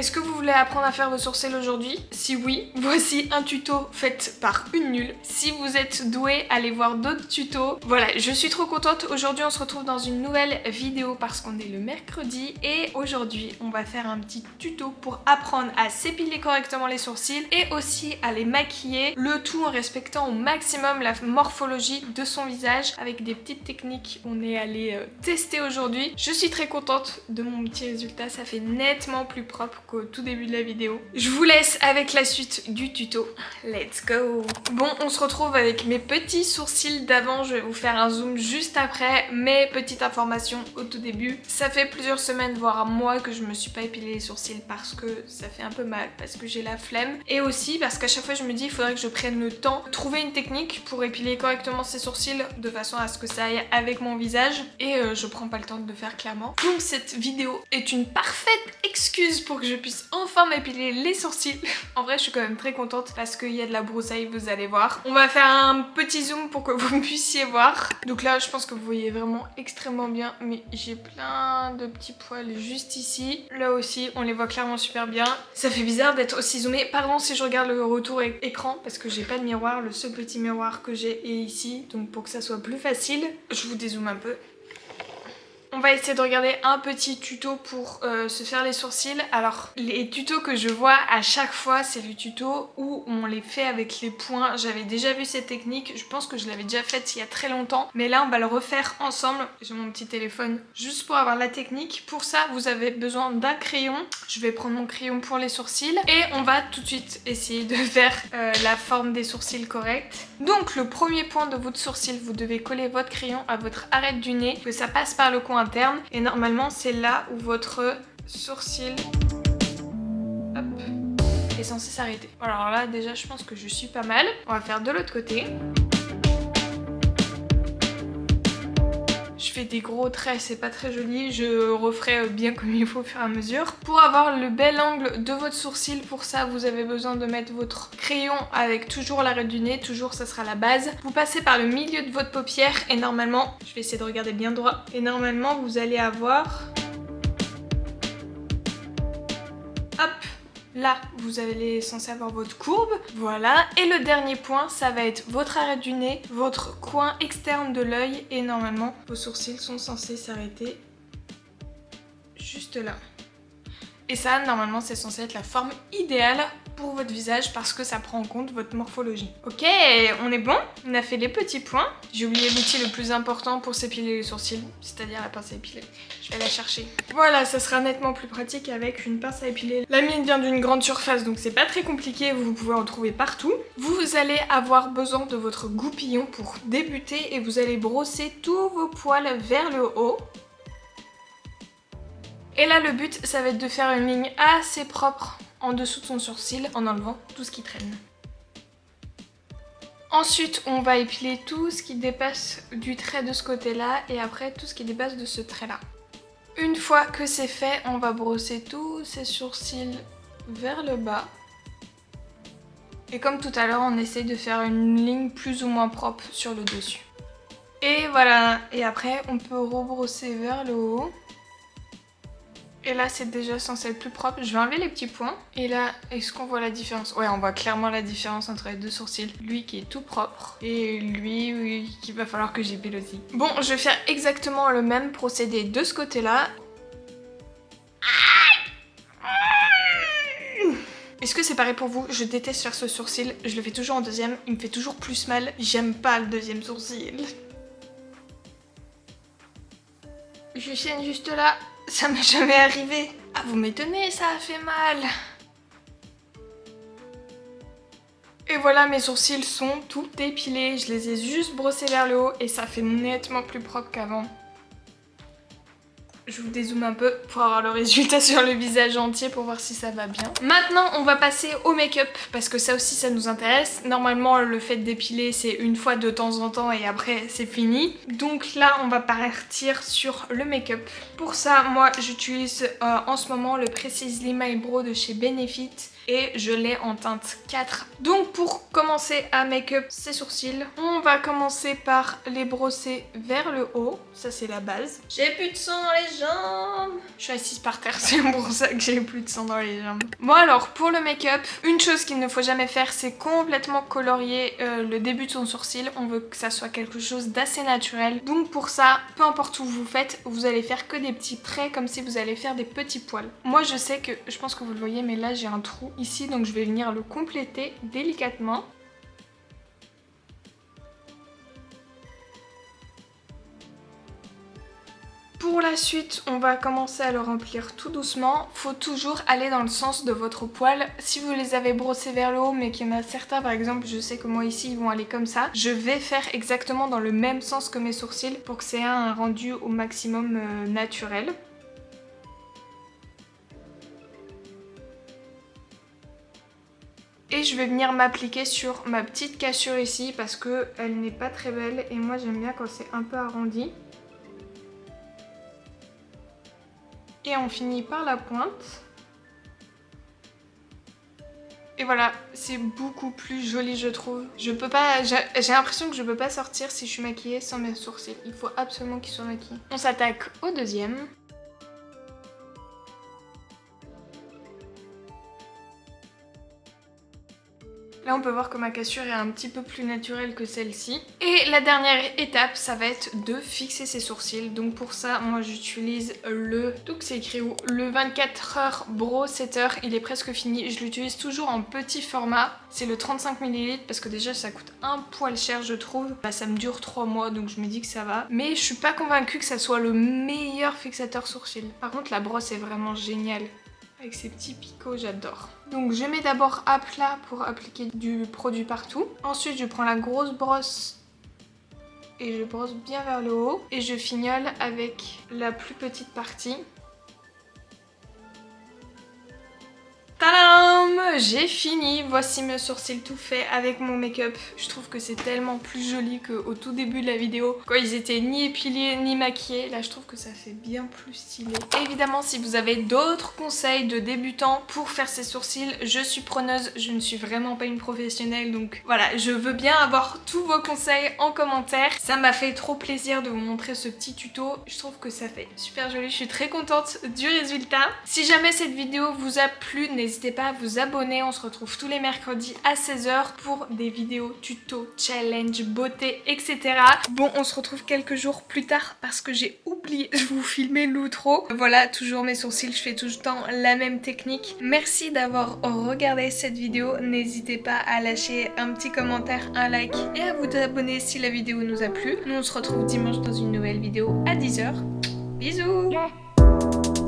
Est-ce que vous voulez apprendre à faire vos sourcils aujourd'hui? Si oui, voici un tuto fait par une nulle. Si vous êtes doué, allez voir d'autres tutos. Voilà, je suis trop contente. Aujourd'hui, on se retrouve dans une nouvelle vidéo parce qu'on est le mercredi. Et aujourd'hui, on va faire un petit tuto pour apprendre à s'épiler correctement les sourcils et aussi à les maquiller. Le tout en respectant au maximum la morphologie de son visage avec des petites techniques qu'on est allé tester aujourd'hui. Je suis très contente de mon petit résultat. Ça fait nettement plus propre qu'au tout début de la vidéo. Je vous laisse avec la suite du tuto. Let's go! Bon, on se retrouve avec mes petits sourcils d'avant. Je vais vous faire un zoom juste après. Mais petite information au tout début, ça fait plusieurs semaines, voire un mois que je me suis pas épilé les sourcils parce que ça fait un peu mal, parce que j'ai la flemme. Et aussi parce qu'à chaque fois je me dis il faudrait que je prenne le temps de trouver une technique pour épiler correctement ses sourcils de façon à ce que ça aille avec mon visage. Et je prends pas le temps de le faire clairement. Donc cette vidéo est une parfaite excuse pour que je puisse enfin m'épiler les sourcils. En vrai je suis quand même très contente parce qu'il y a de la broussaille, vous allez voir. On va faire un petit zoom pour que vous puissiez voir. Donc là je pense que vous voyez vraiment extrêmement bien, mais j'ai plein de petits poils juste ici. Là aussi on les voit clairement super bien. Ça fait bizarre d'être aussi zoomé. Pardon si je regarde le retour écran parce que j'ai pas de miroir. Le seul petit miroir que j'ai est ici. Donc pour que ça soit plus facile, je vous dézoome un peu. On va essayer de regarder un petit tuto pour se faire les sourcils. Alors, les tutos que je vois à chaque fois, c'est le tuto où on les fait avec les poings. J'avais déjà vu cette technique, je pense que je l'avais déjà faite il y a très longtemps. Mais là, on va le refaire ensemble. J'ai mon petit téléphone juste pour avoir la technique. Pour ça, vous avez besoin d'un crayon. Je vais prendre mon crayon pour les sourcils. Et on va tout de suite essayer de faire la forme des sourcils correcte. Donc, le premier point de votre sourcil, vous devez coller votre crayon à votre arête du nez, que ça passe par le coin interne, et normalement c'est là où votre sourcil est censé s'arrêter. Alors là déjà je pense que je suis pas mal. On va faire de l'autre côté. Je fais des gros traits, c'est pas très joli, je referai bien comme il faut au fur et à mesure. Pour avoir le bel angle de votre sourcil, pour ça vous avez besoin de mettre votre crayon avec toujours l'arête du nez, toujours ça sera la base. Vous passez par le milieu de votre paupière et normalement, je vais essayer de regarder bien droit, et normalement vous allez avoir... Hop! Là, vous allez censé avoir votre courbe, voilà. Et le dernier point, ça va être votre arête du nez, votre coin externe de l'œil, et normalement, vos sourcils sont censés s'arrêter juste là. Et ça, normalement, c'est censé être la forme idéale pour votre visage parce que ça prend en compte votre morphologie. Ok, on est bon. On a fait les petits points. J'ai oublié l'outil le plus important pour s'épiler les sourcils, c'est-à-dire la pince à épiler. Je vais la chercher. Voilà, ça sera nettement plus pratique avec une pince à épiler. La mienne vient d'une grande surface, donc c'est pas très compliqué. Vous pouvez en trouver partout. Vous allez avoir besoin de votre goupillon pour débuter et vous allez brosser tous vos poils vers le haut. Et là, le but, ça va être de faire une ligne assez propre en dessous de son sourcil en enlevant tout ce qui traîne. Ensuite, on va épiler tout ce qui dépasse du trait de ce côté-là et après tout ce qui dépasse de ce trait-là. Une fois que c'est fait, on va brosser tous ces sourcils vers le bas. Et comme tout à l'heure, on essaye de faire une ligne plus ou moins propre sur le dessus. Et voilà, et après, on peut rebrosser vers le haut. Et là c'est déjà censé être plus propre. Je vais enlever les petits points. Et là, est-ce qu'on voit la différence? Ouais, on voit clairement la différence entre les deux sourcils. Lui qui est tout propre et lui oui, qu'il va falloir que j'épile aussi. Bon, je vais faire exactement le même procédé de ce côté-là. Est-ce que c'est pareil pour vous? Je déteste faire ce sourcil. Je le fais toujours en deuxième. Il me fait toujours plus mal. J'aime pas le deuxième sourcil. Je saigne juste là. Ça m'est jamais arrivé. Ah, vous m'étonnez, ça a fait mal. Et voilà, mes sourcils sont tout épilés. Je les ai juste brossés vers le haut et ça fait nettement plus propre qu'avant. Je vous dézoome un peu pour avoir le résultat sur le visage entier pour voir si ça va bien. Maintenant, on va passer au make-up parce que ça aussi, ça nous intéresse. Normalement, le fait d'épiler, c'est une fois de temps en temps et après, c'est fini. Donc là, on va partir sur le make-up. Pour ça, moi, j'utilise en ce moment le Precisely My Brow de chez Benefit. Et je l'ai en teinte 4. Donc pour commencer à make-up ses sourcils, on va commencer par les brosser vers le haut. Ça c'est la base. J'ai plus de sang dans les jambes. Je suis assise par terre, c'est pour ça que j'ai plus de sang dans les jambes. Bon alors, pour le make-up, une chose qu'il ne faut jamais faire, c'est complètement colorier le début de son sourcil. On veut que ça soit quelque chose d'assez naturel. Donc pour ça, peu importe où vous faites, vous allez faire que des petits traits comme si vous allez faire des petits poils. Moi je sais que, je pense que vous le voyez, mais là j'ai un trou ici, donc je vais venir le compléter délicatement. Pour la suite, on va commencer à le remplir tout doucement. Faut toujours aller dans le sens de votre poil. Si vous les avez brossés vers le haut, mais qu'il y en a certains, par exemple, je sais que moi ici, ils vont aller comme ça, je vais faire exactement dans le même sens que mes sourcils pour que c'est un rendu au maximum naturel. Et je vais venir m'appliquer sur ma petite cassure ici parce qu'elle n'est pas très belle et moi j'aime bien quand c'est un peu arrondi. Et on finit par la pointe. Et voilà, c'est beaucoup plus joli je trouve. Je peux pas, j'ai l'impression que je peux pas sortir si je suis maquillée sans mes sourcils. Il faut absolument qu'ils soient maquillés. On s'attaque au deuxième. Là on peut voir que ma cassure est un petit peu plus naturelle que celle-ci. Et la dernière étape, ça va être de fixer ses sourcils. Donc pour ça, moi j'utilise le... Donc c'est écrit où? Le 24 heures Brow Setter, il est presque fini. Je l'utilise toujours en petit format. C'est le 35 ml parce que déjà ça coûte un poil cher je trouve. Bah, ça me dure 3 mois donc je me dis que ça va. Mais je suis pas convaincue que ça soit le meilleur fixateur sourcil. Par contre la brosse est vraiment géniale. Avec ces petits picots, j'adore. Donc je mets d'abord à plat pour appliquer du produit partout. Ensuite je prends la grosse brosse et je brosse bien vers le haut. Et je fignole avec la plus petite partie. Tadam! J'ai fini, voici mes sourcils tout faits avec mon make-up. Je trouve que c'est tellement plus joli qu'au tout début de la vidéo, quand ils étaient ni épilés ni maquillés. Là je trouve que ça fait bien plus stylé. Évidemment si vous avez d'autres conseils de débutants pour faire ses sourcils, je suis preneuse, je ne suis vraiment pas une professionnelle. Donc voilà, je veux bien avoir tous vos conseils en commentaire. Ça m'a fait trop plaisir de vous montrer ce petit tuto. Je trouve que ça fait super joli, je suis très contente du résultat. Si jamais cette vidéo vous a plu, n'hésitez pas à vous abonner, on se retrouve tous les mercredis à 16 h pour des vidéos tuto, challenge, beauté, etc. Bon, on se retrouve quelques jours plus tard parce que j'ai oublié de vous filmer l'outro. Voilà, toujours mes sourcils, je fais tout le temps la même technique. Merci d'avoir regardé cette vidéo, n'hésitez pas à lâcher un petit commentaire, un like et à vous abonner si la vidéo nous a plu. Nous on se retrouve dimanche dans une nouvelle vidéo à 10 h. Bisous!